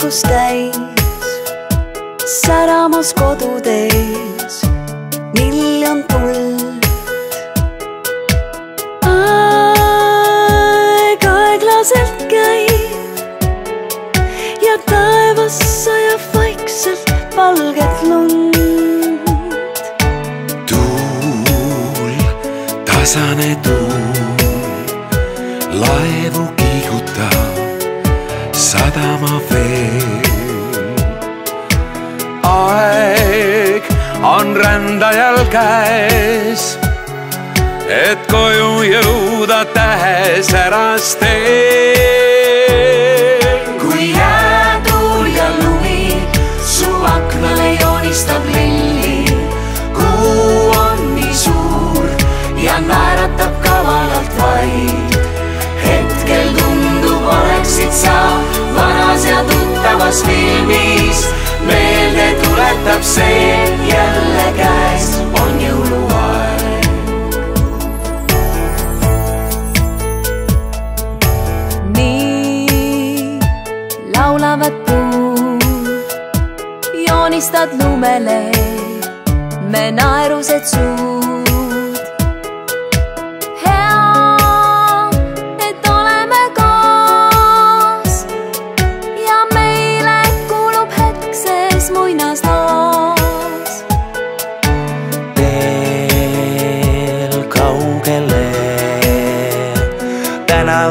valgust täis, säramas kodutees miljon tuld. Aeg aeglaselt käib ja taevas sajab vaikselt valget lund. Tuul, tasane tuul, laevu kiigutab sadama veel. Aeg on rändajal käes, et koju jõuda tähesärast teel. Kui jäätuul ja lumi su aknale joonistab lilli, kuu on nii suur ja naeratab kavalalt vaid. Hetkel tundub, oleksid sa vanas ja tuttavas filmis. Meelde tuletab see jälle käes on jõuluaeg. Nii laulavad puud, joonistad lumele me naerused suud.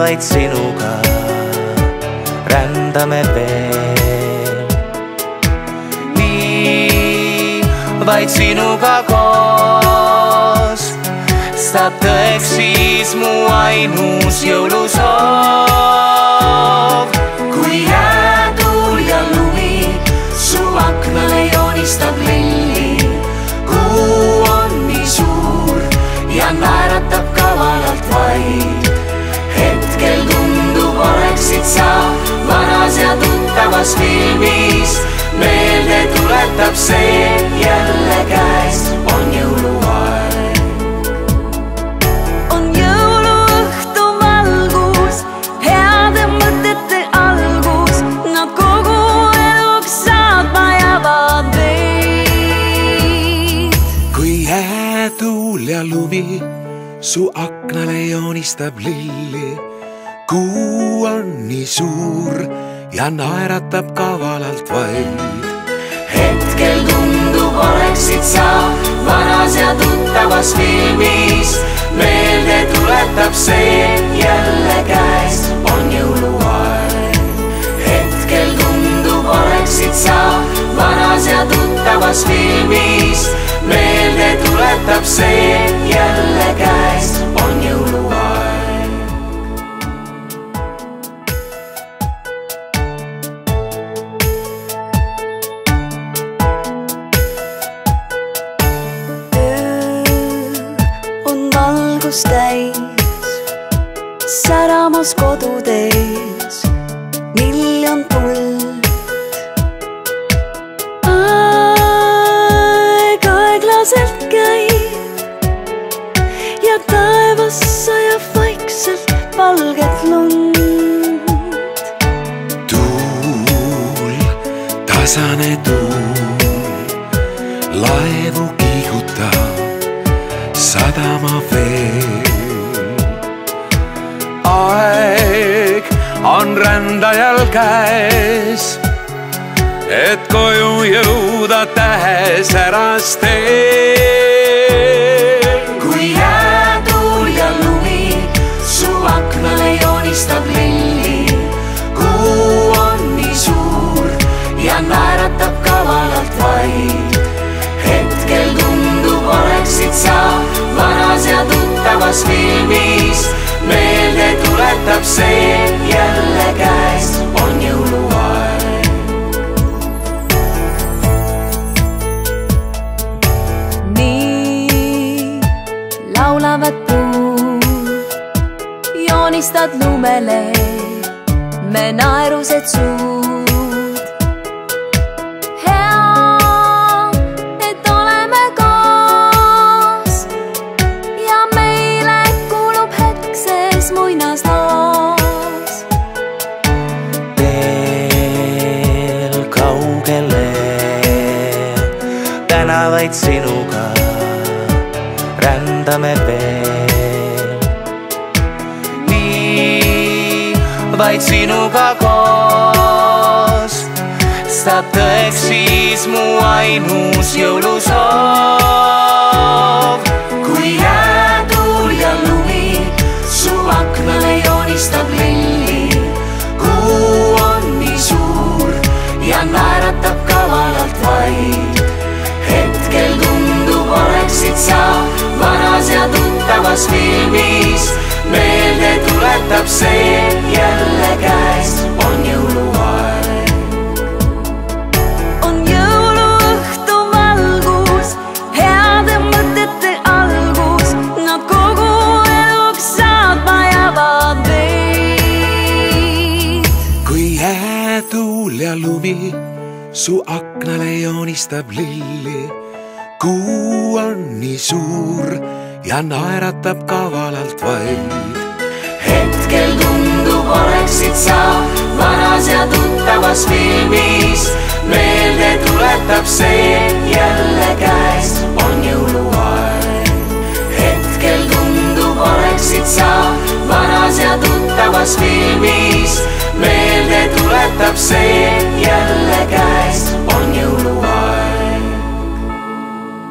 Vaid sinuga rändame veel. Nii vaid sinuga koos saab tõeks siis mu ainus jõulusoov. Kui jäätuul ja lumi su aknale joonistab lilli, kuu on nii suur ja naeratab kavalalt vaid. Hetkel tundub, oleksid sa vanas ja tuttavas filmis. Meelde tuletab see jälle käes on jõuluaeg. On jõuluõhtu valgus, heade mõtete algus. Nad kogu eluks saatma jäävad meid. Kui jäätuul ja lumi su aknale joonistab lilli, kuu on nii suur ja naeratab kavalalt vaid. Hetkel tundub, oleksid sa vanas ja tuttavas filmis. Meelde tuletab see jälle käes on jõuluaeg. Hetkel tundub, oleksid sa vanas ja tuttavas filmis. Meelde tuletab see jälle käes on jõuluaeg. Öö on valgust täis, säramas kodutees miljon tuld. Käib ja taevas sajab vaikselt valget lund. Tuul, tasane tuul, laevu kiigutab sadama veel. Aeg on rändajal käes, et koju jõuda tähesärast teel. Kui jäätuul ja lumi su aknale joonistab lilli, kuu on nii suur ja naeratab kavalalt vaid. Hetkel tundub, oleksid sa vanas ja tuttavas filmis. Meelde tuletab see jälle käes on jõuluaeg. Laulavad puud, joonistad lumele me naerused suud. Hea, et oleme koos ja meile kuulub hetk sees muinasloos. Tee vaid sinuga rändame veel. Nii vaid sinuga koos saab tõeks siis mu ainus jõulusoov. kui jäätuul ja lumi su aknale joonistab lilli, kuu on nii suur ja naeratab kavalalt vaid. hetkel tundub, oleksid sa vanas ja tuttavas filmis, meelde tuletab see jälle käes, on jõuluaeg. on jõuluõhtu valgus, heade mõtete algus, nad kogu eluks saatma jäävad meid. kui jäätuul ja lumi su aknale joonistab lilli, kuu on nii suur ja naeratab kavalalt vaid. hetkel tundub, oleksid sa vanas ja tuttavas filmis, meelde tuletab see jälle käes, on jõuluaeg. hetkel tundub, oleksid sa vanas ja tuttavas filmis, meelde tuletab see jälle käes, on jõuluaeg.